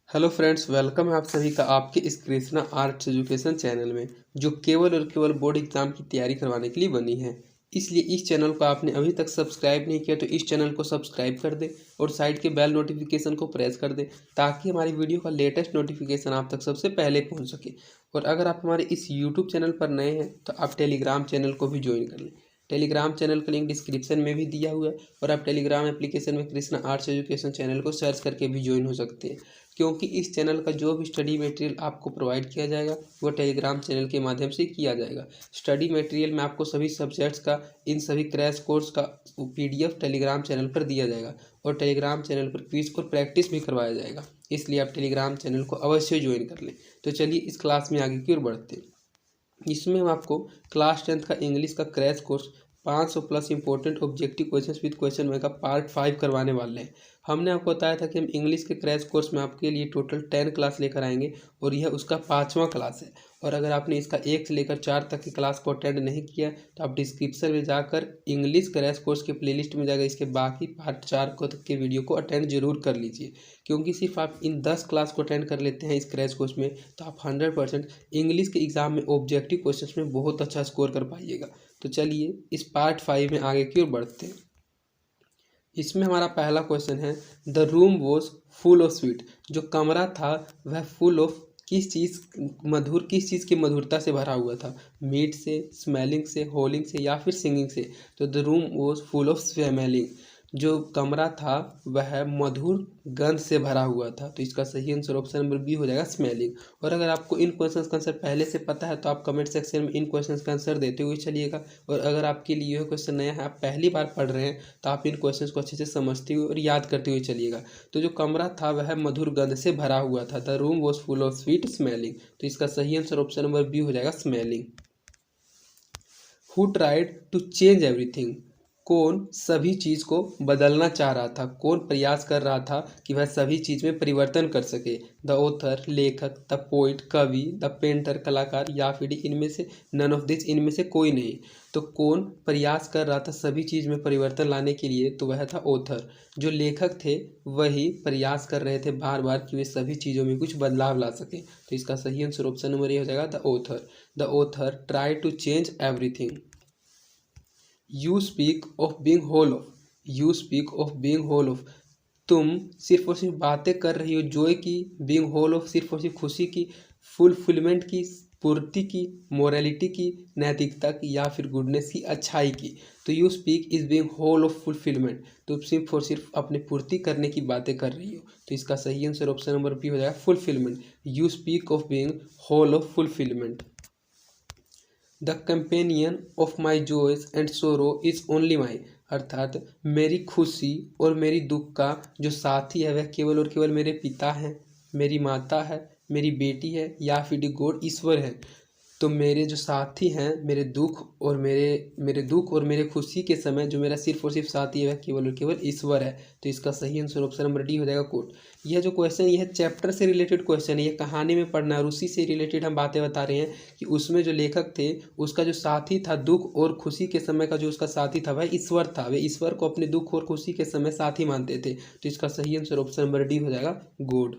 Hello friends, welcome है आप सभी का आपके इस कृष्णा आर्ट्स एजुकेशन चैनल में, जो केवल और केवल बोर्ड एग्जाम की तैयारी करवाने के लिए बनी है। इसलिए इस चैनल को आपने अभी तक सब्सक्राइब नहीं किया तो इस चैनल को सब्सक्राइब कर दे और साइड के बेल नोटिफिकेशन को प्रेस कर दे, ताकि हमारी वीडियो का लेटेस्ट नोटिफिकेशन आप तक सबसे पहले पहुंच सके। और अगर आप हमारे इस यूट्यूब चैनल पर नए हैं तो आप टेलीग्राम चैनल को भी ज्वाइन कर लें। टेलीग्राम चैनल का लिंक डिस्क्रिप्शन में भी दिया हुआ है और आप टेलीग्राम एप्लीकेशन में कृष्णा आर्ट्स एजुकेशन चैनल को सर्च करके भी ज्वाइन हो सकते हैं, क्योंकि इस चैनल का जो भी स्टडी मटेरियल आपको प्रोवाइड किया जाएगा वो टेलीग्राम चैनल के माध्यम से किया जाएगा। स्टडी मटेरियल में आपको सभी सब्जेक्ट्स का, इन सभी क्रैश कोर्स का पीडीएफ टेलीग्राम चैनल पर दिया जाएगा और टेलीग्राम चैनल पर क्विज और प्रैक्टिस भी करवाया जाएगा। इसलिए आप टेलीग्राम चैनल को अवश्य ज्वाइन कर लें। तो चलिए इस क्लास में आगे की ओर बढ़ते हैं। इसमें हम आपको क्लास 10th का इंग्लिश का crash course 500 plus important objective questions with question bank का पार्ट 5 करवाने वाले हैं। हमने आपको बताया था कि हम इंग्लिश के क्रैश कोर्स में आपके लिए टोटल 10 क्लास लेकर आएंगे और यह उसका 5वां क्लास है। और अगर आपने इसका 1 से लेकर 4 तक की क्लास को अटेंड नहीं किया तो आप डिस्क्रिप्शन में जाकर इंग्लिश क्रैश कोर्स के प्लेलिस्ट में जाकर इसके बाकी पार्ट 4 को तक के वीडियो को अटेंड जरूर कर लीजिए, क्योंकि सिर्फ आप इन 10 क्लास को अटेंड कर लेते हैं इस क्रैश कोर्स में तो आप 100% इंग्लिश के एग्जाम में ऑब्जेक्टिव क्वेश्चंस में बहुत अच्छा स्कोर कर पाइएगा। तो चलिए इस पार्ट 5 में आगे की ओर बढ़ते हैं। इसमें हमारा पहला क्वेश्चन है, the room was full of sweet. जो कमरा था वह फुल ऑफ किस चीज़ की मधुरता से भरा हुआ था? मीट से, स्मेलिंग से, होलिंग से या फिर सिंगिंग से? तो the room was full of smelling. जो कमरा था वह मधुर गंध से भरा हुआ था। तो इसका सही आंसर ऑप्शन नंबर बी हो जाएगा, स्मेलिंग। और अगर आपको इन क्वेश्चंस का आंसर पहले से पता है तो आप कमेंट सेक्शन में इन क्वेश्चंस का आंसर देते हुए चलिएगा। और अगर आपके लिए यह क्वेश्चन नया है, आप पहली बार पढ़ रहे हैं, तो आप इन क्वेश्चंस को अच्छे से समझते हुए और याद करते हुए चलिएगा। तो जो कमरा था वह मधुर गंध से भरा हुआ था। The room was full of sweet smelling. तो इसका सही आंसर ऑप्शन नंबर बी हो जाएगा, smelling. Who tried to change everything. कौन सभी चीज़ को बदलना चाह रहा था? कौन प्रयास कर रहा था कि वह सभी चीज़ में परिवर्तन कर सके? द ऑथर, लेखक, द पोइट, कवि, द पेंटर, कलाकार या फिर इनमें से नन ऑफ दिस, इनमें से कोई नहीं। तो कौन प्रयास कर रहा था सभी चीज़ में परिवर्तन लाने के लिए? तो वह था ऑथर। जो लेखक थे वही प्रयास कर रहे थे बार बार कि वे सभी चीज़ों में कुछ बदलाव ला सकें। तो इसका सही आंसर ऑप्शन नंबर ए हो जाएगा, the author. The author try to change everything. You speak of being whole of. You speak of being whole of. तुम सिर्फ और सिर्फ बातें कर रही हो जॉय की, बींग होल ऑफ सिर्फ और सिर्फ खुशी की, फुलफिलमेंट की, पूर्ति की, मोरालिटी की, नैतिकता की या फिर गुडनेस की, अच्छाई की। तो you speak is being whole of fulfilment. तुम सिर्फ और सिर्फ अपने पूर्ति करने की बातें कर रही हो। तो इसका सही आंसर ऑप्शन नंबर बी हो जाएगा, fulfilment. You speak of being whole of fulfilment. The companion of my joys and sorrow is only my. अर्थात मेरी खुशी और मेरी दुख का जो साथी है वह केवल और केवल मेरे पिता हैं, मेरी माता है, मेरी बेटी है या फिर गॉड, ईश्वर है। तो मेरे जो साथी हैं, मेरे दुख और मेरे खुशी के समय जो मेरा सिर्फ और सिर्फ साथी है वह केवल और केवल ईश्वर है। तो इसका सही आंसर ऑप्शन नंबर डी हो जाएगा, कोट। यह जो क्वेश्चन, यह चैप्टर से रिलेटेड क्वेश्चन है, यह कहानी में पढ़ना है और उसी से रिलेटेड हम बातें बता रहे हैं कि उसमें जो लेखक थे उसका जो साथी था दुख और खुशी के समय का, जो उसका साथी था वह ईश्वर था। वे ईश्वर को अपने दुख और खुशी के समय साथी मानते थे। तो इसका सही आंसर ऑप्शन नंबर डी हो जाएगा, God.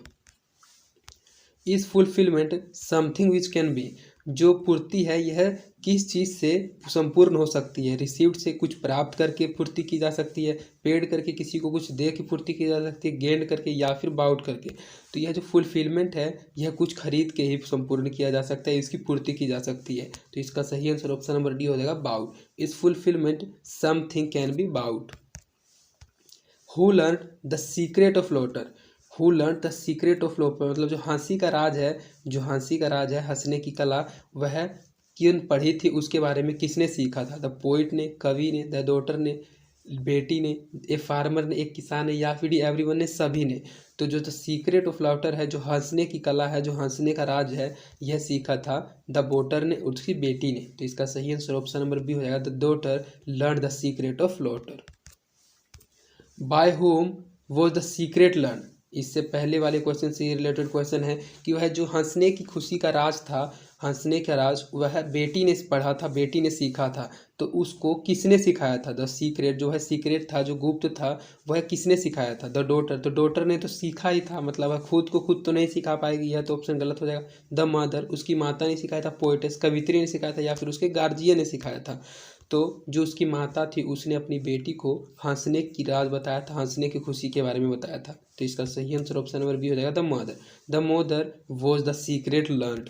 Is fulfilment something which can be. जो पूर्ति है यह किस चीज़ से संपूर्ण हो सकती है? रिसीव्ड से कुछ प्राप्त करके पूर्ति की जा सकती है, पेड करके किसी को कुछ दे के पूर्ति की जा सकती है, गेंड करके या फिर बाउट करके। तो यह जो फुलफिलमेंट है यह कुछ खरीद के ही संपूर्ण किया जा सकता है, इसकी पूर्ति की जा सकती है। तो इसका सही आंसर ऑप्शन नंबर डी हो जाएगा, bout. Is fulfilment something can be bout. Who learn the secret of laughter. Who learn the secret of laughter मतलब जो हंसी का राज है, जो हंसी का राज है, हंसने की कला, वह किन पढ़ी थी, उसके बारे में किसने सीखा था? द पोइट ने, कवि ने, द डॉटर ने, बेटी ने, ए फार्मर ने, एक किसान ने या फिर एवरीवन ने, सभी ने। तो जो द सीक्रेट ऑफ लॉटर है, जो हंसने की कला है, जो हंसने का राज है, यह सीखा था द बोटर ने, उसकी बेटी ने। तो इसका सही आंसर ऑप्शन नंबर बी हो जाएगा, the daughter learn the secret of laughter. By whom was the secret learn. इससे पहले वाले क्वेश्चन से रिलेटेड क्वेश्चन है कि वह जो हंसने की खुशी का राज था, हंसने का राज वह बेटी ने पढ़ा था, बेटी ने सीखा था। तो उसको किसने सिखाया था? द सीक्रेट जो है सीक्रेट था, जो गुप्त था, वह किसने सिखाया था? द डॉटर, तो डॉटर ने तो सीखा ही था, मतलब वह खुद को खुद तो नहीं सिखा पाएगी, यह तो ऑप्शन गलत हो जाएगा। द मदर, उसकी माता ने सिखाया था। पोएटेस, कवित्री ने सिखाया था, या फिर उसके गार्जियन ने सिखाया था? तो जो उसकी माता थी उसने अपनी बेटी को हंसने की राज बताया था, हंसने की खुशी के बारे में बताया था। तो इसका सही आंसर ऑप्शन नंबर बी हो जाएगा, the mother. The mother was the secret learned.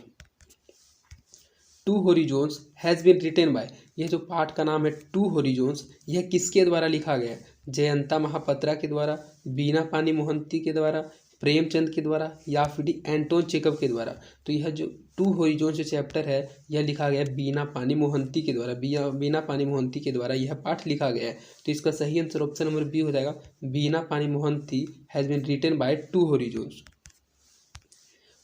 Two horizons has been written by, यह जो पाठ का नाम है टू हॉरिजॉन्स, यह किसके द्वारा लिखा गया है? जयंता महापात्रा के द्वारा, बीना पानी मोहंती के द्वारा, प्रेमचंद के द्वारा, या फिर एंटोन चेकव के द्वारा? तो यह जो टू हॉरिजॉन्स जो चैप्टर है यह लिखा गया है बीना पानी मोहंती के द्वारा, बीना पानी मोहंती के द्वारा यह पाठ लिखा गया है। तो इसका सही आंसर ऑप्शन नंबर बी हो जाएगा, Bina Pani Mohanty has been written by two horizons.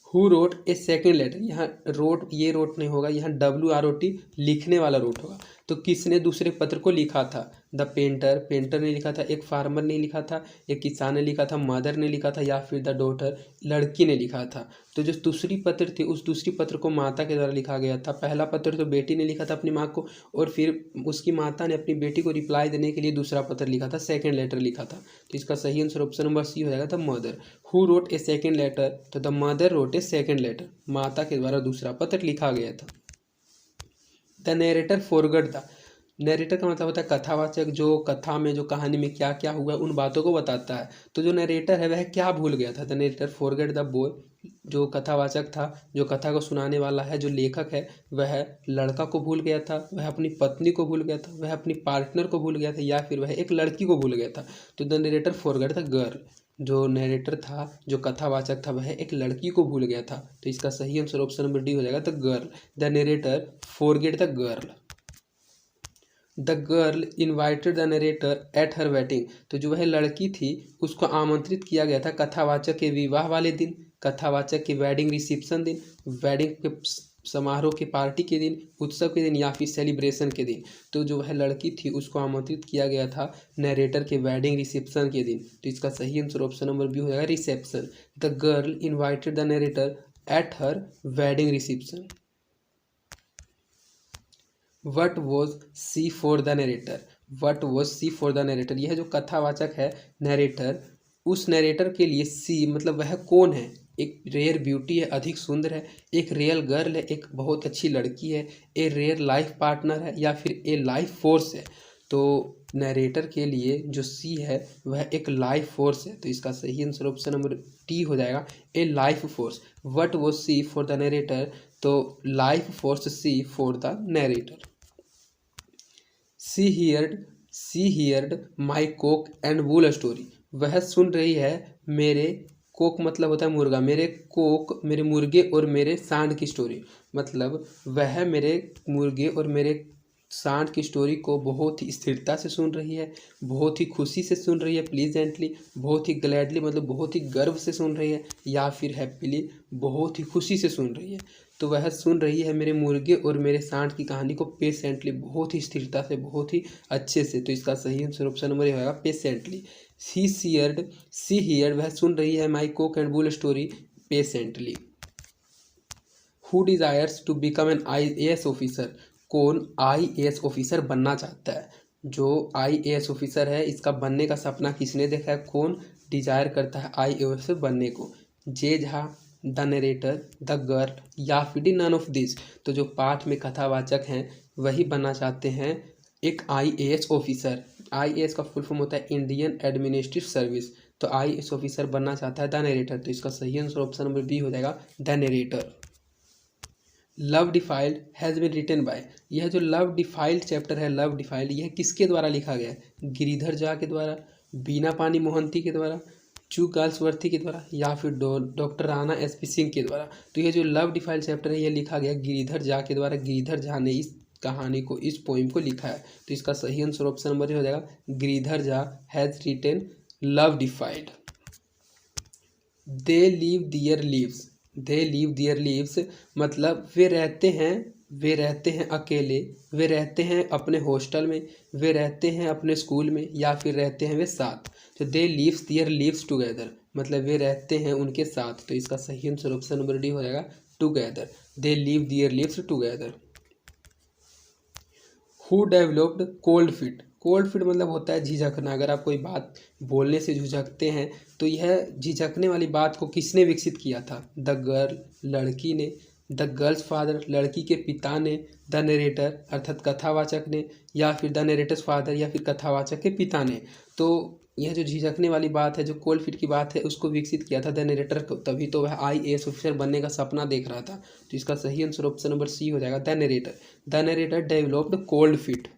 Who wrote a second letter, यहाँ रोट, ये रोट नहीं होगा, यहाँ WROT लिखने वाला रोट होगा। तो किसने दूसरे पत्र को लिखा था? द पेंटर, पेंटर ने लिखा था। एक फार्मर ने लिखा था, एक किसान ने लिखा था, मदर ने लिखा था, या फिर द डॉटर, लड़की ने लिखा था। तो जो दूसरी पत्र थी उस दूसरी पत्र को माता के द्वारा लिखा गया था। पहला पत्र तो बेटी ने लिखा था अपनी माँ को, और फिर उसकी माता ने अपनी बेटी को रिप्लाई देने के लिए दूसरा पत्र लिखा था, सेकेंड लेटर लिखा था। तो इसका सही आंसर ऑप्शन नंबर सी हो जाएगा, the mother. Who wrote a second letter, तो the mother wrote a second letter, माता के द्वारा दूसरा पत्र लिखा गया था। The narrator forgot the, narrator का मतलब होता है कथावाचक, जो कथा में, जो कहानी में क्या क्या हुआ उन बातों को बताता है। तो जो नरेटर है वह क्या भूल गया था? The narrator forgot the boy, जो कथावाचक था, जो कथा को सुनाने वाला है, जो लेखक है, वह लड़का को भूल गया था, वह अपनी पत्नी को भूल गया था, वह अपनी पार्टनर को भूल गया था, या फिर वह एक लड़की को भूल गया था। तो the narrator forgot the girl, जो नरेटर था, जो कथावाचक था, वह एक लड़की को भूल गया था। तो इसका सही आंसर ऑप्शन नंबर डी हो जाएगा, the girl. The narrator forget the girl. The girl invited the narrator at her wedding, तो जो वह लड़की थी उसको आमंत्रित किया गया था कथावाचक के विवाह वाले दिन, कथावाचक के वेडिंग रिसेप्शन दिन, वेडिंग के समारोह के पार्टी के दिन, उत्सव के दिन, या फिर सेलिब्रेशन के दिन। तो जो वह लड़की थी उसको आमंत्रित किया गया था नरेटर के वेडिंग रिसेप्शन के दिन। तो इसका सही आंसर ऑप्शन नंबर बी हो जाएगा, reception. The girl invited the narrator at her wedding reception. What was she for the narrator, what was she for the narrator, यह जो कथावाचक है नरेटर, उस नरेटर के लिए सी मतलब वह कौन है? एक रेयर ब्यूटी है, अधिक सुंदर है, एक रियल गर्ल है, एक बहुत अच्छी लड़की है, ए रेयर लाइफ पार्टनर है, या फिर ए लाइफ फोर्स है? तो नरेटर के लिए जो सी है वह एक लाइफ फोर्स है। तो इसका सही आंसर ऑप्शन नंबर टी हो जाएगा, a life force. What was she for the narrator, तो life force she for the narrator. She heard my cock and bull story, वह सुन रही है मेरे, कोक मतलब होता है मुर्गा, मेरे कोक, मेरे मुर्गे और मेरे सांड की स्टोरी, मतलब वह मेरे मुर्गे और मेरे सांड की स्टोरी को बहुत ही स्थिरता से सुन रही है, बहुत ही खुशी से सुन रही है, प्लीजेंटली, बहुत ही ग्लैडली मतलब बहुत ही गर्व से सुन रही है, या फिर हैप्पीली बहुत ही खुशी से सुन रही है। तो वह सुन रही है मेरे मुर्गे और मेरे सांड की कहानी को पेशेंटली, बहुत ही स्थिरता से, बहुत ही अच्छे से। तो इसका सही आंसर ऑप्शन नंबर होगा पेशेंटली। सी हियर्ड वह सुन रही है my cock and bull story patiently. Who desires to become an IAS officer, कौन IAS ऑफिसर बनना चाहता है? जो IAS ऑफिसर है इसका बनने का सपना किसने देखा है? कौन डिजायर करता है IAS बनने को? J Jha, the narrator, the girl, या फिर नन ऑफ दिस? तो जो पाठ में कथावाचक हैं वही बनना चाहते हैं एक IAS ऑफिसर। IAS का फुल फॉर्म होता है इंडियन एडमिनिस्ट्रेटिव सर्विस। तो IAS ऑफिसर बनना चाहता है द नरेटर। तो इसका सही आंसर ऑप्शन नंबर बी हो जाएगा, the narrator. Love defiled has been written by, यह जो लव डिफाइल्ड चैप्टर है, लव डिफाइल्ड, यह किसके द्वारा लिखा गया है? गिरिधर झा के द्वारा, बीना पानी मोहंती के द्वारा, चू गाल्सवर्ती के द्वारा, या फिर डॉक्टर राणा SP सिंह के द्वारा? तो ये जो लव डिफाइल्ड चैप्टर है यह लिखा गया गिरिधर झा के द्वारा। गिरिधर झा ने इस कहानी को, इस पोइम को लिखा है। तो इसका सही आंसर ऑप्शन नंबर हो जाएगा, Giridhar Jha has written love defiled. They live their lives, they live their lives मतलब वे रहते हैं अकेले, वे रहते हैं अपने हॉस्टल में, वे रहते हैं अपने स्कूल में, या फिर रहते हैं वे साथ। तो दे लीव्स दियर लीव्स टुगेदर, मतलब वे रहते हैं उनके साथ। तो इसका सही आंसर ऑप्शन नंबर डी हो जाएगा together, they live their lives together. Who developed cold feet? Cold feet मतलब होता है झिझकना। अगर आप कोई बात बोलने से झिझकते हैं तो यह झिझकने वाली बात को किसने विकसित किया था? द गर्ल, लड़की ने, द गर्ल्स फादर, लड़की के पिता ने, द नरेटर अर्थात कथावाचक ने, या फिर द नरेटर्स फादर या फिर कथावाचक के पिता ने। तो यह जो झिझकने वाली बात है, जो कोल्ड फीट की बात है, उसको विकसित किया था द नरेटर को, तभी तो वह IAS ऑफिसर बनने का सपना देख रहा था। तो इसका सही आंसर ऑप्शन नंबर सी हो जाएगा, the narrator. The narrator developed cold feet.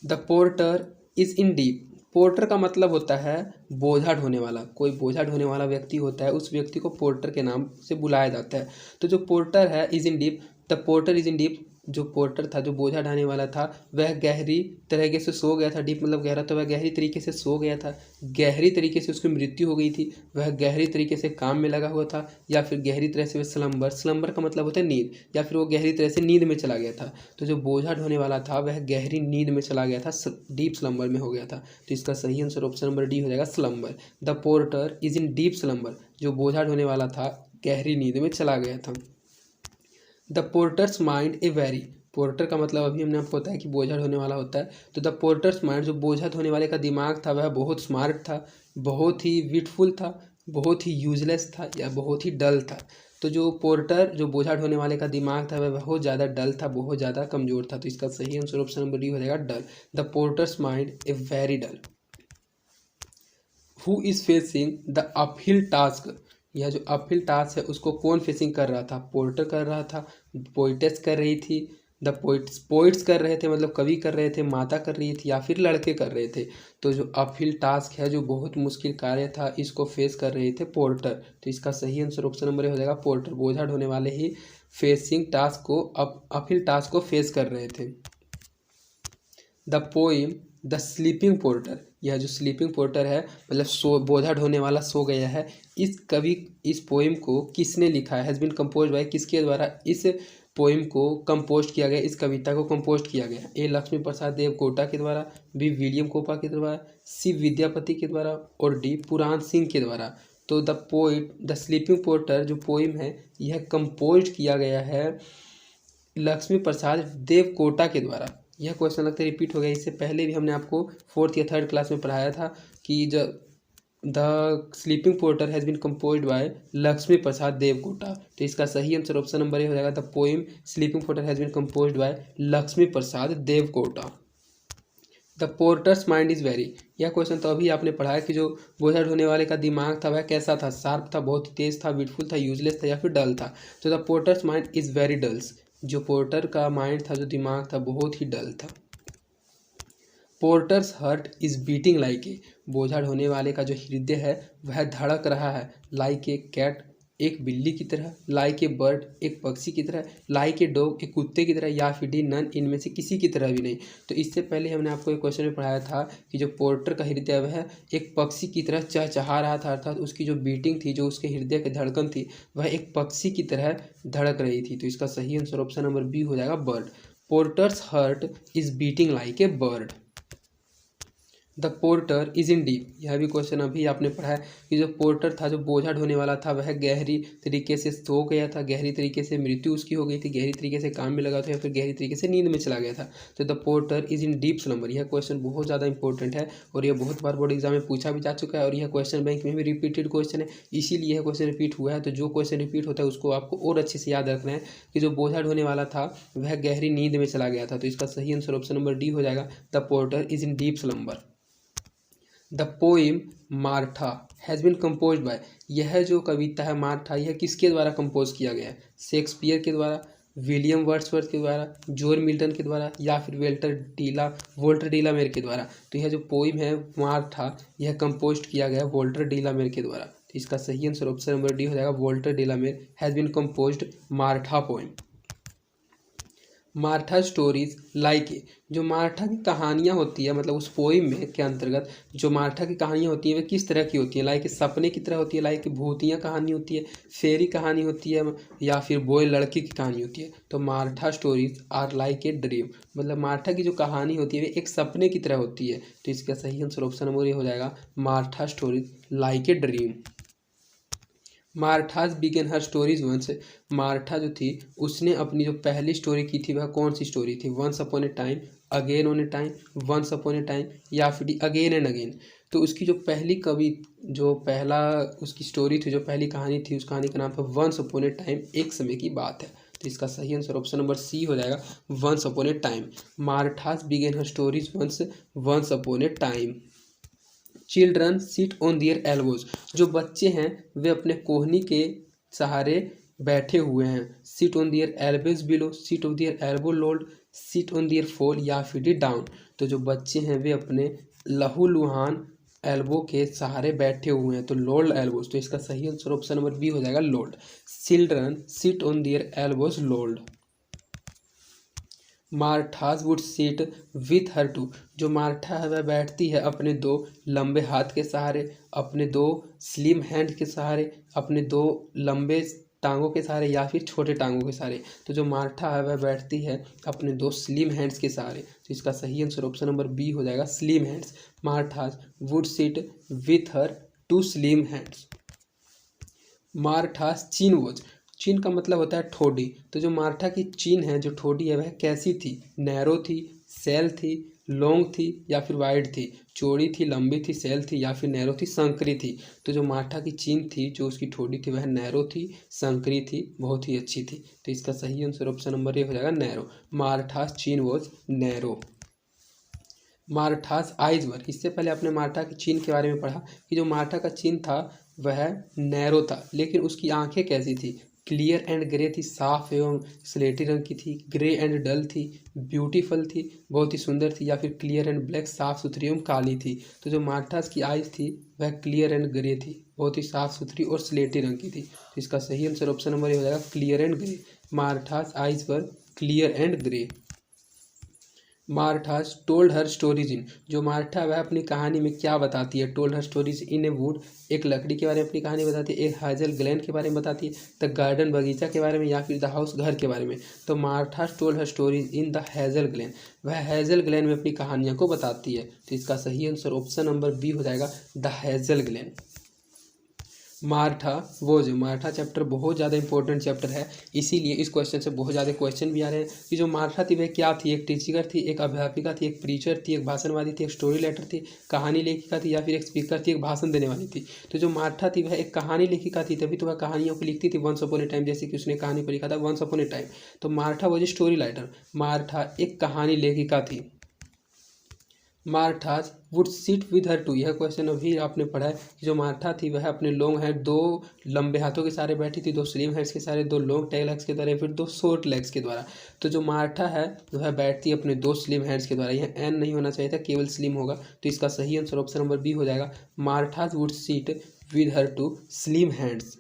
The porter is in deep. Porter का मतलब होता है बोझा ढोने वाला। कोई बोझा ढोने वाला व्यक्ति होता है, उस व्यक्ति को पोर्टर के नाम से बुलाया जाता है। तो जो पोर्टर है is in deep, the porter is in deep, जो पोर्टर था, जो बोझा ढाने वाला था, वह गहरी तरीके से सो गया था। डीप मतलब गहरा, तो वह गहरी तरीके से सो गया था। गहरी तरीके से उसकी मृत्यु हो गई थी। वह गहरी तरीके से काम में लगा हुआ था, या फिर गहरी तरह से वह स्लम्बर, स्लम्बर का मतलब होता है नींद, या फिर वो गहरी तरह से नींद में चला गया था। तो जो बोझा ढोने वाला था वह गहरी नींद में चला गया था, डीप स्लम्बर में हो गया था। तो इसका सही आंसर ऑप्शन नंबर डी हो जाएगा, slumber. The porter is in deep slumber, जो बोझा ढोने वाला था गहरी नींद में चला गया था। The porter's mind a very. Porter का मतलब अभी हमने आपको बताया कि बोझा ढोने वाला होता है। तो द पोर्टर्स माइंड, जो बोझा ढोने वाले का दिमाग था, वह बहुत स्मार्ट था, बहुत ही विटफुल था, बहुत ही यूजलेस था, या बहुत ही डल था। तो जो पोर्टर, जो बोझा ढोने वाले का दिमाग था, वह बहुत ज़्यादा डल था, बहुत ज़्यादा कमज़ोर था। तो इसका सही आंसर ऑप्शन नंबर डी हो जाएगा, dull. The porter's mind a very dull. Who is facing the uphill task? यह जो अपहिल टास्क है उसको कौन फेसिंग कर रहा था? पोर्टर कर रहा था, पोइटेस कर रही थी, द पोइट्स कर रहे थे, मतलब कवि कर रहे थे, माता कर रही थी, या फिर लड़के कर रहे थे। तो जो अपहिल टास्क है, जो बहुत मुश्किल कार्य था, इसको फेस कर रहे थे पोर्टर। तो इसका सही आंसर ऑप्शन नंबर हो जाएगा, पोर्टर। बोझा ढोने वाले ही फेसिंग टास्क को, अपहिल टास्क को फेस कर रहे थे। The poem the sleeping porter. यह जो स्लीपिंग पोर्टर है, मतलब सो, बोझा ढोने वाला सो गया है, इस पोइम को किसने लिखा है? हैज़ बीन कंपोज बाय, किसके द्वारा इस पोइम को कंपोज किया गया, इस कविता को कंपोज किया गया? ए लक्ष्मी प्रसाद देवकोटा के द्वारा, बी विलियम कोपा के द्वारा, सी विद्यापति के द्वारा, और डी पुराण सिंह के द्वारा। तो द स्लीपिंग पोर्टर जो पोइम है, यह कंपोज किया गया है लक्ष्मी प्रसाद देवकोटा के द्वारा। यह क्वेश्चन लगता है रिपीट हो गया, इससे पहले भी हमने आपको 4th या 3rd क्लास में पढ़ाया था कि the sleeping porter has been composed by Laxmi Prasad Devkota. तो इसका सही आंसर ऑप्शन नंबर ए हो जाएगा, the poem sleeping porter has been composed by Laxmi Prasad Devkota. The porter's mind is very. यह क्वेश्चन तो अभी आपने पढ़ा है कि जो बोझा ढोने वाले का दिमाग था वह कैसा था? शार्प था, बहुत तेज था, ब्यूटीफुल था, यूजलेस था, या फिर डल था? तो the porter's mind is very dulls. जो पोर्टर का माइंड था, जो दिमाग था, बहुत ही डल था। Porters heart is beating like a. बोझा ढोने वाले का जो हृदय है वह धड़क रहा है लाइक ए कैट, एक बिल्ली की तरह, लाइक ए बर्ड, एक पक्षी की तरह, लाइक ए डॉग, एक कुत्ते की तरह, या फिर डी नन, इनमें से किसी की तरह भी नहीं। तो इससे पहले हमने आपको एक क्वेश्चन में पढ़ाया था कि जो पोर्टर का हृदय वह एक पक्षी की तरह चहचहा रहा था, अर्थात उसकी जो बीटिंग थी, जो उसके हृदय की धड़कन थी, वह एक पक्षी की तरह धड़क रही थी। तो इसका सही आंसर ऑप्शन नंबर बी हो जाएगा, bird. Porters heart is beating like a bird. The porter is in deep. यह भी क्वेश्चन अभी आपने पढ़ा है कि जो पोर्टर था, जो बोझा ढोने वाला था, वह गहरी तरीके से सो गया था, गहरी तरीके से मृत्यु उसकी हो गई थी, गहरी तरीके से काम में लगा था, या फिर गहरी तरीके से नींद में चला गया था। तो the porter is in deep slumber. यह क्वेश्चन बहुत ज़्यादा इंपॉर्टेंट है और यह बहुत बार बोर्ड एग्जाम में पूछा भी जा चुका है, और यह क्वेश्चन बैंक में भी रिपीटेड क्वेश्चन है, इसीलिए यह क्वेश्चन रिपीट हुआ है। तो जो क्वेश्चन रिपीट होता है उसको आपको और अच्छे से याद रखना है कि जो बोझा ढोने वाला था वह गहरी नींद में चला गया था। तो इसका सही आंसर ऑप्शन नंबर डी हो जाएगा, the porter is in deep slumber. The poem Martha has been compose bye. यह जो कविता है मार्था, यह किसके द्वारा कंपोज किया गया है? शेक्सपियर के द्वारा, विलियम वर्ड्सवर्थ के द्वारा, जॉन मिल्टन के द्वारा, या फिर वोल्टर डीलामेर के द्वारा? तो यह जो पोइम है मार्था, यह कंपोज किया गया वोल्टर डीलामेर के द्वारा। तो इसका सही आंसर ऑप्शन नंबर डी हो जाएगा, Walter de la Mare has been composed Martha poem. Martha stories like a, जो मार्था की कहानियाँ होती है मतलब उस पोइम में के अंतर्गत जो मार्था की कहानियाँ होती हैं वे किस तरह की होती हैं, लाइक सपने की तरह होती है, लाइक भूतिया कहानी होती है, फेरी कहानी होती है, या फिर बॉय लड़की की कहानी होती है। तो Martha stories are like a dream, मतलब मार्था की जो कहानी होती है वे एक सपने की तरह होती है। तो इसका सही आंसर ऑप्शन नंबर ये हो जाएगा Martha stories like a dream. Martha's begin her stories once, Martha जो थी उसने अपनी जो पहली स्टोरी की थी वह कौन सी स्टोरी थी, once upon a time, again on a time, once upon a time, या फिर अगेन एंड अगेन। तो उसकी जो पहली जो पहला उसकी स्टोरी थी, जो पहली कहानी थी, उस कहानी का नाम था वंस अपॉन ए टाइम, एक समय की बात है। तो इसका सही आंसर ऑप्शन नंबर सी हो जाएगा once upon a time. Martha's begin her stories once upon a time. Children seat on their elbows, जो बच्चे हैं वे अपने कोहनी के सहारे बैठे हुए हैं। Seat on their elbows below, seat on their elbow lolled, seat on their fall, या फिर डाउन। तो जो बच्चे हैं वे अपने लहूलुहान एल्बो के सहारे बैठे हुए हैं, तो लोल्ड एल्बोज। तो इसका सही आंसर ऑप्शन नंबर बी हो जाएगा lolled. Children seat on their elbows lolled. Martha's would seat with her two, जो मार्था है वह बैठती है अपने दो लंबे हाथ के सहारे, अपने दो स्लिम हैंड के सहारे, अपने दो लंबे टांगों के सहारे, या फिर छोटे टांगों के सहारे। तो जो मार्था है वह बैठती है अपने दो स्लिम हैंड्स के सहारे। तो इसका सही आंसर ऑप्शन नंबर बी हो जाएगा slim hands. Martha's would seat with her two slim hands. Martha's chin was, चीन का मतलब होता है ठोडी। तो जो मार्था की चीन है, जो ठोडी है, वह कैसी थी, नैरो थी, सेल थी, लॉन्ग थी, या फिर वाइड थी, चौड़ी थी, लंबी थी, सेल थी, या फिर नैरो थी, संकरी थी। तो जो मार्था की चीन थी, जो उसकी ठोडी थी, वह नैरो थी, संकरी थी, बहुत ही अच्छी थी। तो इसका सही आंसर ऑप्शन नंबर ए हो जाएगा narrow. मार्थास chin was narrow. मार्थास eyes वर, इससे पहले आपने मार्था की चीन के बारे में पढ़ा कि जो मार्था का चीन था वह नैरो था, लेकिन उसकी आंखें कैसी थी, क्लियर एंड ग्रे थी, साफ एवं स्लेटी रंग की थी, ग्रे एंड डल थी, ब्यूटीफुल थी, बहुत ही सुंदर थी, या फिर क्लियर एंड ब्लैक, साफ सुथरी एवं काली थी। तो जो मार्थास की आइज थी वह क्लियर एंड ग्रे थी, बहुत ही साफ सुथरी और स्लेटी रंग की थी। तो इसका सही आंसर ऑप्शन नंबर ये हो जाएगा clear and grey. Martha's eyes were clear and grey. Martha's told her stories in, जो मार्था वह अपनी कहानी में क्या बताती है, told her stories in a wood, एक लकड़ी के बारे में अपनी कहानी बताती है, एक हाजल ग्लैंड के बारे में बताती है, द गार्डन बगीचा के बारे में, या फिर द हाउस घर के बारे में। तो Martha's told her stories in the hazel glen, वह हेजल ग्लैंड में अपनी कहानियों को बताती है। तो इसका सही आंसर ऑप्शन नंबर बी हो जाएगा द हेजल ग्लैंड। मार्था वो, जो मार्था चैप्टर बहुत ज़्यादा इंपॉर्टेंट चैप्टर है, इसीलिए इस क्वेश्चन से बहुत ज़्यादा क्वेश्चन भी आ रहे हैं कि जो मार्था थी वह क्या थी, एक टीचर थी, एक अध्यापिका थी, एक प्रीचर थी, एक भाषणवादी थी, एक स्टोरी राइटर थी, कहानी लेखिका थी, या फिर एक स्पीकर थी, एक भाषण देने वाली थी। तो जो मार्था थी वह एक कहानी लेखिका थी, तभी तो वह कहानियों को लिखती थी वंस अपॉन ए टाइम, जैसे कि उसने कहानी को लिखा था वंस अपॉन ए टाइम। तो Martha was a story writer, Martha एक कहानी लेखिका थी। Martha's would sit with her two, यह क्वेश्चन अभी आपने पढ़ा है कि जो मार्था थी वह अपने लॉन्ग हैंड, दो लंबे हाथों के सहारे बैठी थी, दो स्लिम हैंड्स के सहारे, दो लॉन्ग टेल लेग्स के द्वारा, फिर दो शॉर्ट लेग्स के द्वारा। तो जो मार्था है वह बैठती है अपने दो स्लिम हैंड्स के द्वारा, यह एन नहीं होना चाहिए था, केवल स्लिम होगा। तो इसका सही आंसर ऑप्शन नंबर बी हो जाएगा Martha's would sit with her two slim hands.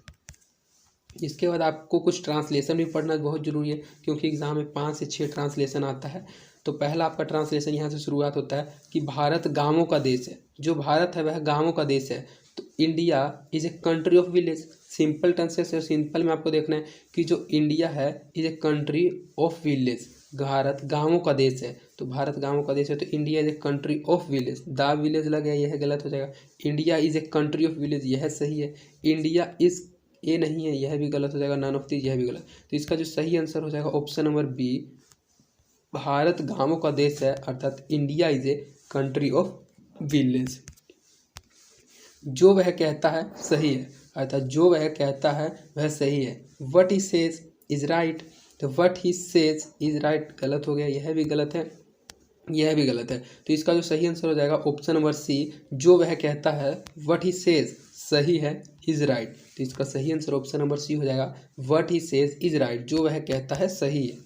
इसके बाद आपको कुछ ट्रांसलेशन भी पढ़ना बहुत जरूरी है, क्योंकि एग्जाम में 5 से 6 ट्रांसलेशन आता है। तो पहला आपका ट्रांसलेशन यहाँ से शुरुआत होता है कि भारत गांवों का देश है, जो भारत है वह गांवों का देश है। तो India is a country of village, simple tenses है, सिंपल में आपको देखना है कि जो इंडिया है is a country of village, Bharat गांवों का देश है। तो भारत गांवों का देश है, तो India is a country of village, the village लग गया, यह गलत हो जाएगा। India is a country of village, यह सही है। इंडिया इज, ये नहीं है, यह भी गलत हो जाएगा। नन ऑफ दीज, यह भी गलत। तो इसका जो सही आंसर हो जाएगा ऑप्शन नंबर बी, भारत गांवों का देश है, अर्थात India is a country of village. जो वह कहता है सही है, अर्थात जो वह कहता है वह सही है। What he says is right, तो what he says is right गलत हो गया, यह भी गलत है, यह भी गलत है। तो इसका जो सही आंसर हो जाएगा ऑप्शन नंबर सी, जो वह कहता है वट ही सेज सही है, इज राइट। तो इसका सही आंसर ऑप्शन नंबर सी हो जाएगा what he says is right, जो वह कहता है सही है।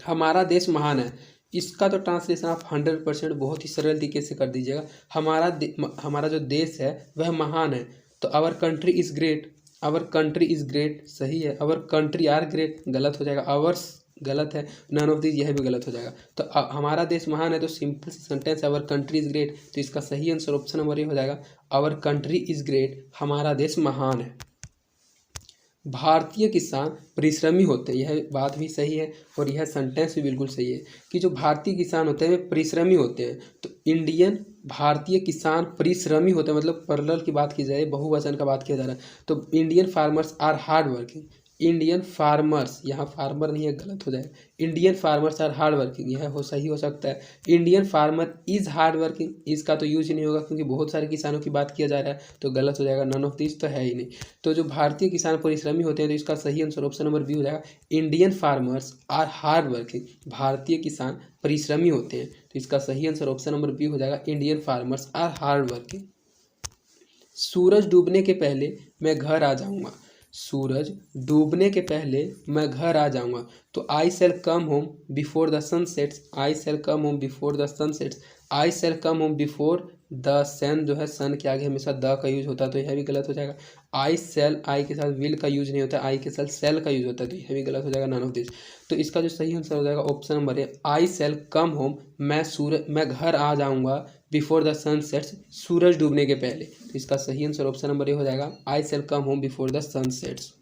हमारा देश महान है, इसका तो ट्रांसलेशन आप 100% बहुत ही सरल तरीके से कर दीजिएगा। हमारा जो देश है वह महान है, तो our country is great, our country is great सही है। आवर कंट्री आर ग्रेट गलत हो जाएगा, आवर्स गलत है, नन ऑफ दिस यह भी गलत हो जाएगा। तो हमारा देश महान है, तो simple sentence our country is great, तो इसका सही आंसर ऑप्शन नंबर ए हो जाएगा, आवर कंट्री इज ग्रेट, हमारा देश महान है। भारतीय किसान परिश्रमी होते हैं, यह बात भी सही है और यह सेंटेंस भी बिल्कुल सही है कि जो भारतीय किसान होते हैं वे परिश्रमी होते हैं। तो इंडियन भारतीय किसान परिश्रमी होते हैं, मतलब प्लरल की बात की जाए, बहुवचन का बात किया जा रहा है, तो Indian farmers are hard working, Indian farmers, यहाँ फार्मर नहीं है, गलत हो जाएगा, Indian farmers are hard working, यह सही हो सकता है। Indian farmer is hard working, इसका तो यूज ही नहीं होगा क्योंकि बहुत सारे किसानों की बात किया जा रहा है, तो गलत हो जाएगा, नन ऑफ दिस तो है ही नहीं। तो जो भारतीय किसान परिश्रमी होते हैं, तो इसका सही आंसर ऑप्शन नंबर बी हो जाएगा, Indian farmers are hard working, भारतीय किसान परिश्रमी होते हैं, तो इसका सही आंसर ऑप्शन नंबर बी हो जाएगा, Indian farmers are hard working. सूरज डूबने के पहले मैं घर आ जाऊंगा, सूरज डूबने के पहले मैं घर आ जाऊंगा, तो I shall come home before the sun sets, I shall come home before the sun sets, I shall come home before the sun, जो है सन के आगे हमेशा द का यूज होता है, तो यह भी गलत हो जाएगा। आई सेल, आई के साथ विल का यूज नहीं होता है, आई के साथ सेल का यूज होता है, तो यह भी गलत हो जाएगा, नन ऑफ दिस। तो इसका जो सही आंसर हो जाएगा ऑप्शन नंबर है, आई सेल कम होम, मैं घर आ जाऊंगा बिफोर द सन सेट्स, सूरज डूबने के पहले, तो इसका सही आंसर ऑप्शन नंबर ए हो जाएगा, I shall come home before the sun sets.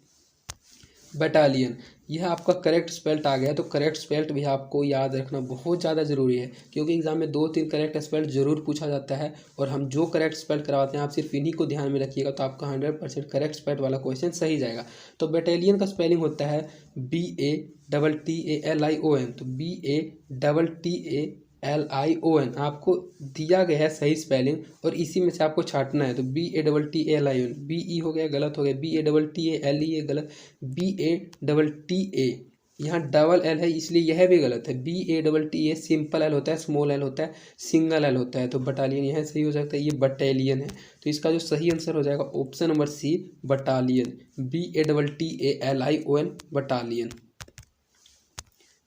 Battalion, यह आपका करेक्ट स्पेल्ट आ गया, तो करेक्ट स्पेल्ट भी आपको याद रखना बहुत ज़्यादा ज़रूरी है क्योंकि एग्जाम में 2-3 करेक्ट स्पेल्ट जरूर पूछा जाता है और हम जो करेक्ट स्पेल्ट करवाते हैं आप सिर्फ इन्हीं को ध्यान में रखिएगा, तो आपका 100% करेक्ट स्पेल्ट वाला क्वेश्चन सही जाएगा। तो बटालियन का स्पेलिंग होता है BATTALION, तो BATTALION आपको दिया गया है सही स्पेलिंग और इसी में से आपको छाटना है, तो BATTALION, BE हो गया, गलत हो गया, BATTALE गलत, BATTA, यहाँ डबल एल है इसलिए यह भी गलत है, BATTA सिंपल एल होता है, स्मॉल एल होता है, सिंगल एल होता है, तो बटालियन यह सही हो सकता है, ये बटालियन है, तो इसका जो सही आंसर हो जाएगा option number C, battalion, BATTALION, battalion.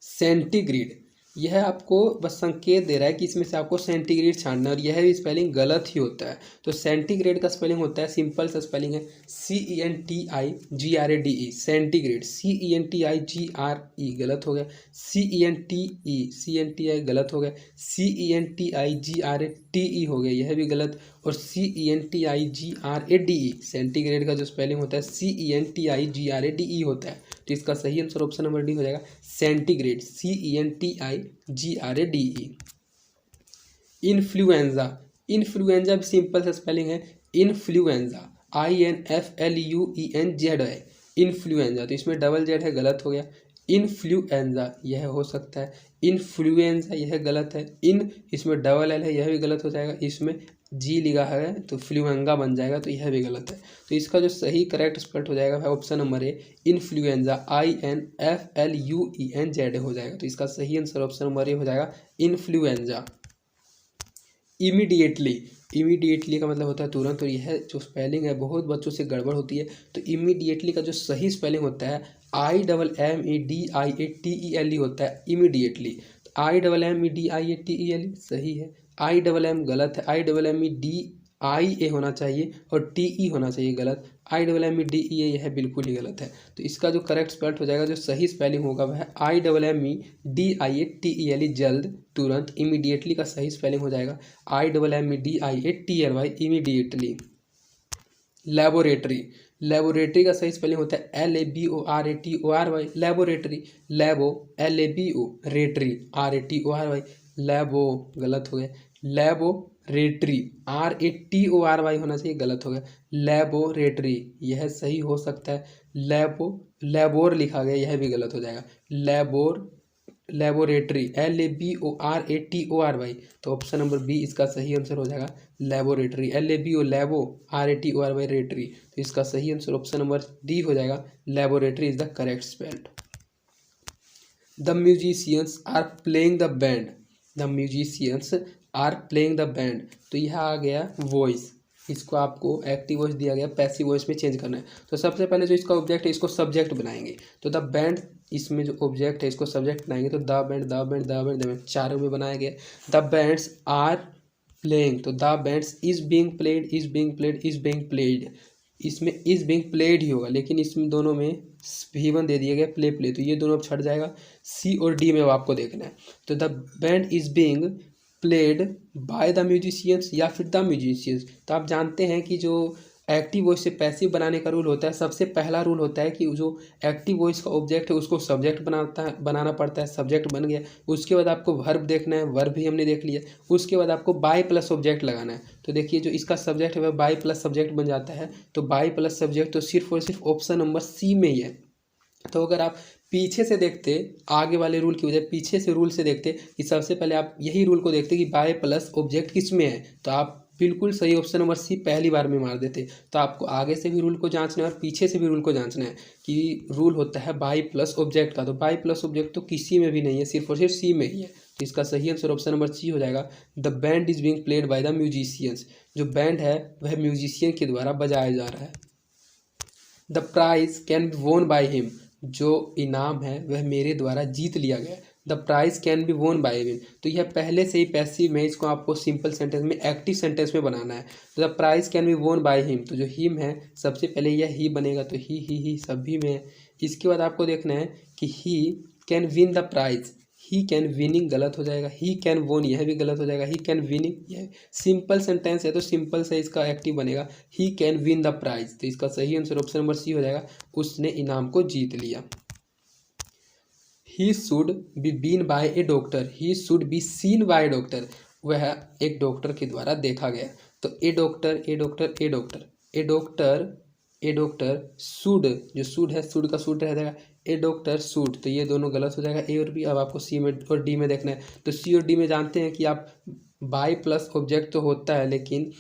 Centigrade, यह आपको बस संकेत दे रहा है कि इसमें से आपको सेंटीग्रेड छानना है और यह भी स्पेलिंग गलत ही होता है। तो सेंटीग्रेड का स्पेलिंग होता है, सिंपल सा स्पेलिंग है, CENTIGRADE, सेंटीग्रेड, CENTIGRE गलत हो गया, CENTI गलत हो गया, CENTIGRATE हो गया, यह भी गलत, और CENTIGRADE, सेंटीग्रेड का जो स्पेलिंग होता है CENTIGRADE होता है, तो इसका सही आंसर ऑप्शन नंबर डी हो जाएगा, सेंटीग्रेड, CENTIGRADE। इन्फ्लुएंजा, इन्फ्लुएंजा भी सिंपल सा स्पेलिंग है, इन्फ्लुएंजा, INFLUENZA, इन्फ्लुएंजा, तो इसमें डबल जेड है, गलत हो गया, इन्फ्लुएंजा यह हो सकता है, इन्फ्लुएंजा यह गलत है, इसमें डबल एल है, यह भी गलत हो जाएगा, इसमें जी लिखा है तो फ्लुएंगा बन जाएगा, तो यह भी गलत है, तो इसका जो सही करेक्ट स्पेल्ट हो जाएगा ऑप्शन नंबर ए, इन्फ्लुएंजा, INFLUENZA हो जाएगा, तो इसका सही आंसर ऑप्शन नंबर ए हो जाएगा, इन्फ्लुएंजा। इमीडिएटली, इमीडिएटली का मतलब होता है तुरंत, और यह जो स्पेलिंग है बहुत बच्चों से गड़बड़ होती है, तो इमीडिएटली का जो सही स्पेलिंग होता है IMMEDIATELE होता है, इमीडिएटली, तो IMMEDIATELE सही है, IMM गलत है, IMMEDIA होना चाहिए और TE होना चाहिए, गलत, IMMEDEA यह बिल्कुल ही गलत है, तो इसका जो करेक्ट स्पेल्ट हो जाएगा, जो सही स्पेलिंग होगा वह IMMEDIATELE, जल्द, तुरंत, इमीडिएटली का सही स्पेलिंग हो जाएगा IMMEDIATLY, इमीडिएटली। लेबोरेटरी, लेबोरेटरी का सही स्पेलिंग होता है LABORATORY, लेबोरेटरी, लेबो, LABO, रेटरी, RATORY, लेबो, गलत हो गया, लेबोरेटरी, RATORY होना चाहिए, गलत हो गया, लेबोरेटरी यह सही हो सकता है, लेबोर लिखा गया, यह भी गलत हो जाएगा, लेबोरेटरी, LABORATORY, तो ऑप्शन नंबर बी इसका सही आंसर हो जाएगा, लेबोरेटरी, LABORATORY, रेटरी, तो इसका सही आंसर ऑप्शन नंबर डी हो जाएगा, laboratory is the correct spelled. The musicians are playing the band, the musicians are playing the band, तो यह आ गया वॉइस, इसको आपको एक्टिव वॉइस दिया गया, पैसिव वॉइस में चेंज करना है, तो सबसे पहले जो इसका ऑब्जेक्ट है इसको सब्जेक्ट बनाएंगे, तो द बैंड, इसमें जो ऑब्जेक्ट है इसको सब्जेक्ट बनाएंगे, तो the band, the band, the band, the band, चारों में बनाया गया, द बैंड्स आर प्लेइंग, तो the bands is being played, is being played, is being played, इसमें इज बीइंग प्लेड ही होगा, लेकिन इसमें दोनों में V1 दे दिया गया प्ले प्ले, तो ये दोनों अब छट जाएगा। C और D में अब आपको देखना है। तो the band is being played by the musicians या फिर द म्यूजिशियंस। तो आप जानते हैं कि जो एक्टिव वॉइस से पैसिव बनाने का रूल होता है, सबसे पहला रूल होता है कि जो एक्टिव वॉइस का ऑब्जेक्ट है उसको सब्जेक्ट बनाना पड़ता है। सब्जेक्ट बन गया, उसके बाद आपको वर्ब देखना है, वर्ब भी हमने देख लिया। उसके बाद आपको बाय प्लस ऑब्जेक्ट लगाना है। तो देखिए जो इसका सब्जेक्ट है वह बाय प्लस सब्जेक्ट बन जाता है। तो बाय प्लस सब्जेक्ट तो सिर्फ और सिर्फ ऑप्शन नंबर C में ही है। तो अगर आप पीछे से देखते, आगे वाले रूल की वजह पीछे से रूल से देखते कि सबसे पहले आप यही रूल को देखते कि बाय प्लस ऑब्जेक्ट किस में है, तो आप बिल्कुल सही ऑप्शन नंबर C पहली बार में मार देते। तो आपको आगे से भी रूल को जांचना है और पीछे से भी रूल को जांचना है कि रूल होता है बाय प्लस ऑब्जेक्ट का। तो बाय प्लस ऑब्जेक्ट तो किसी में भी नहीं है, सिर्फ और सिर्फ C में ही है। तो इसका सही आंसर ऑप्शन नंबर C हो जाएगा। The band is being played by the musicians. जो बैंड है वह म्यूजिशियन के द्वारा बजाया जा रहा है। द प्राइज कैन बी वोन बाय हिम। जो इनाम है वह मेरे द्वारा जीत लिया गया। द प्राइज कैन बी वोन बाय हिम, तो यह पहले से ही पैसिव में, इसको आपको सिंपल सेंटेंस में एक्टिव सेंटेंस में बनाना है। तो द प्राइज कैन बी वोन बाय हिम, तो जो हिम है सबसे पहले यह ही बनेगा, तो ही सभी में है। इसके बाद आपको देखना है कि he can win the prize. He can winning गलत हो जाएगा, ही कैन वोन यह भी गलत हो जाएगा, ही कैन विनिंग यह सिंपल सेंटेंस है तो सिंपल से इसका एक्टिव बनेगा। He can win the prize, तो इसका सही आंसर ऑप्शन नंबर C हो जाएगा। उसने इनाम को जीत लिया। He should be been by a doctor. He should be seen by a doctor, वह एक डॉक्टर के द्वारा देखा गया। तो a doctor a doctor a doctor a doctor a doctor should, जो शुड है शुड का शुड रह जाएगा। ए डॉक्टर शुड, तो ये दोनों गलत हो जाएगा A और B। अब आपको C में और D में देखना है। तो C और D में जानते हैं कि आप बाय प्लस ऑब्जेक्ट तो होता है, लेकिन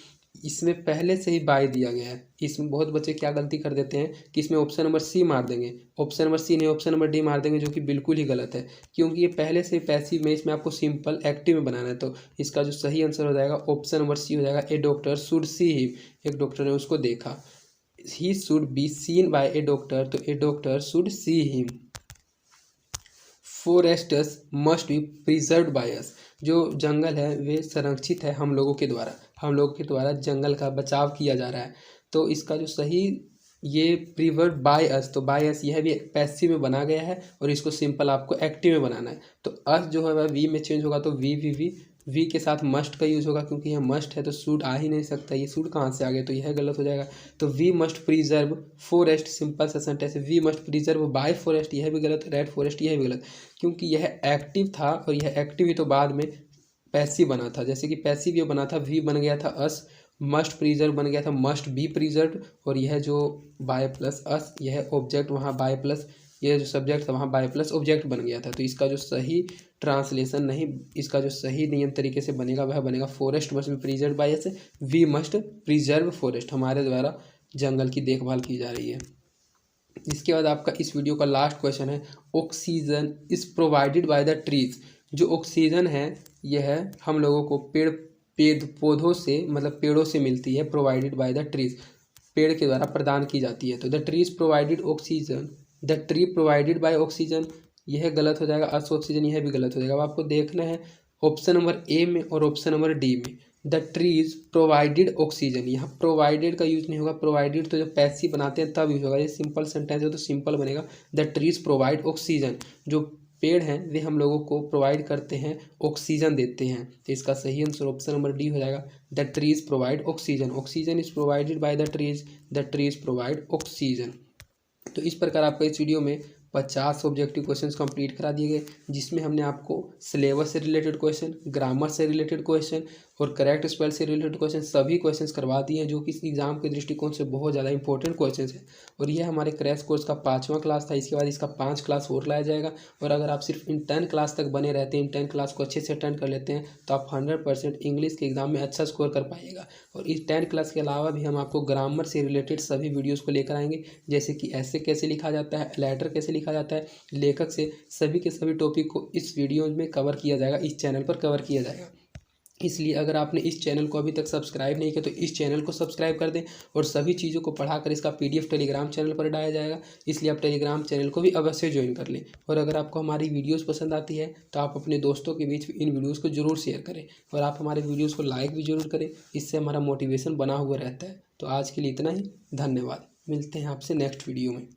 इसमें पहले से ही बाय दिया गया है। इसमें बहुत बच्चे क्या गलती कर देते हैं कि इसमें ऑप्शन नंबर C मार देंगे, ऑप्शन नंबर C नहीं ऑप्शन नंबर D मार देंगे, जो कि बिल्कुल ही गलत है, क्योंकि ये पहले से ही पैसिव में, इसमें आपको सिंपल एक्टिव में बनाना है। तो इसका जो सही आंसर हो जाएगा ऑप्शन नंबर C हो जाएगा। A doctor should see him, एक डॉक्टर ने उसको देखा। He should be seen by a doctor, तो a doctor should see him. Forests must be preserved by us. जो जंगल है वे संरक्षित है हम लोगों के द्वारा, हम लोगों के द्वारा जंगल का बचाव किया जा रहा है। तो इसका जो सही ये प्रिजर्व्ड बाय अस, तो बाय अस यह भी पैसिव में बना गया है और इसको सिंपल आपको एक्टिव में बनाना है। तो अस जो है वह वी में चेंज होगा, तो वी के साथ मस्ट का यूज़ होगा, क्योंकि यह मस्ट है तो शुड आ ही नहीं सकता, ये शुड कहाँ से आ गया, तो यह गलत हो जाएगा। तो we must preserve forest, simple सा सेंटेंस है। We must preserve by forest, यह भी गलत। रेड फॉरेस्ट यह भी गलत, क्योंकि यह एक्टिव था और यह एक्टिव ही तो बाद में पैसिव बना था। जैसे कि पैसिव ये बना था, वी बन गया था अस, मस्ट प्रिजर्व बन गया था मस्ट बी प्रिजर्व, और यह जो बाय प्लस अस, यह ऑब्जेक्ट वहाँ बाय प्लस, यह जो सब्जेक्ट था वहाँ बाय प्लस ऑब्जेक्ट बन गया था। तो इसका जो सही ट्रांसलेशन नहीं, इसका जो सही नियम तरीके से बनेगा वह बनेगा forest must be preserve by us, we must preserve forest, हमारे द्वारा जंगल की देखभाल की जा रही है। इसके बाद आपका इस वीडियो का लास्ट क्वेश्चन है, oxygen is provided by the trees. जो ऑक्सीजन है यह हम लोगों को पौधों से, मतलब पेड़ों से मिलती है। प्रोवाइडेड बाय द ट्रीज, पेड़ के द्वारा प्रदान की जाती है। तो the trees provided oxygen, the tree provided by oxygen, यह गलत हो जाएगा। अस ऑक्सीजन यह भी गलत हो जाएगा। अब आपको देखना है ऑप्शन नंबर A में और ऑप्शन नंबर D में। द ट्रीज प्रोवाइडेड ऑक्सीजन, यहाँ प्रोवाइडेड का यूज नहीं होगा, प्रोवाइडेड तो जब पैसिव बनाते हैं तब यूज होगा। ये सिंपल सेंटेंस है तो सिंपल बनेगा, द ट्रीज प्रोवाइड ऑक्सीजन। जो पेड़ हैं वे हम लोगों को प्रोवाइड करते हैं, ऑक्सीजन देते हैं। तो इसका सही आंसर ऑप्शन नंबर D हो जाएगा, the trees provide oxygen. Oxygen is provided by the trees provide oxygen. तो इस प्रकार आपका इस वीडियो में 50 ऑब्जेक्टिव क्वेश्चंस कंप्लीट करा दिए गए, जिसमें हमने आपको सिलेबस से रिलेटेड क्वेश्चन, ग्रामर से रिलेटेड क्वेश्चन और करेक्ट स्पेल से रिलेटेड क्वेश्चन, सभी क्वेश्चंस करवा दिए हैं, जो कि इस एग्जाम के दृष्टिकोण से बहुत ज़्यादा इंपॉर्टेंट क्वेश्चंस है। और यह हमारे क्रैश कोर्स का 5वां क्लास था। इसके बाद इसका 5 क्लास और लाया जाएगा। और अगर आप सिर्फ इन 10 क्लास तक बने रहते हैं, इन 10 क्लास को अच्छे से अटेंड कर लेते हैं, तो आप 100% इंग्लिश के एग्जाम में अच्छा स्कोर कर पाइएगा। और इस 10 क्लास के अलावा भी हम आपको ग्रामर से रिलेटेड सभी वीडियोज़ को लेकर आएंगे, जैसे कि ऐसे कैसे लिखा जाता है, लेटर कैसे लिखा जाता है, लेखक से, सभी के सभी टॉपिक को इस वीडियो में कवर किया जाएगा, इस चैनल पर कवर किया जाएगा। इसलिए अगर आपने इस चैनल को अभी तक सब्सक्राइब नहीं किया तो इस चैनल को सब्सक्राइब कर दें, और सभी चीज़ों को पढ़ाकर इसका PDF टेलीग्राम चैनल पर डाला जाएगा, इसलिए आप टेलीग्राम चैनल को भी अवश्य ज्वाइन कर लें। और अगर आपको हमारी वीडियोस पसंद आती है तो आप अपने दोस्तों के बीच इन वीडियोस को जरूर शेयर करें, और आप हमारे वीडियोस को लाइक भी जरूर करें, इससे हमारा मोटिवेशन बना हुआ रहता है। तो आज के लिए इतना ही, धन्यवाद। मिलते हैं आपसे नेक्स्ट वीडियो में।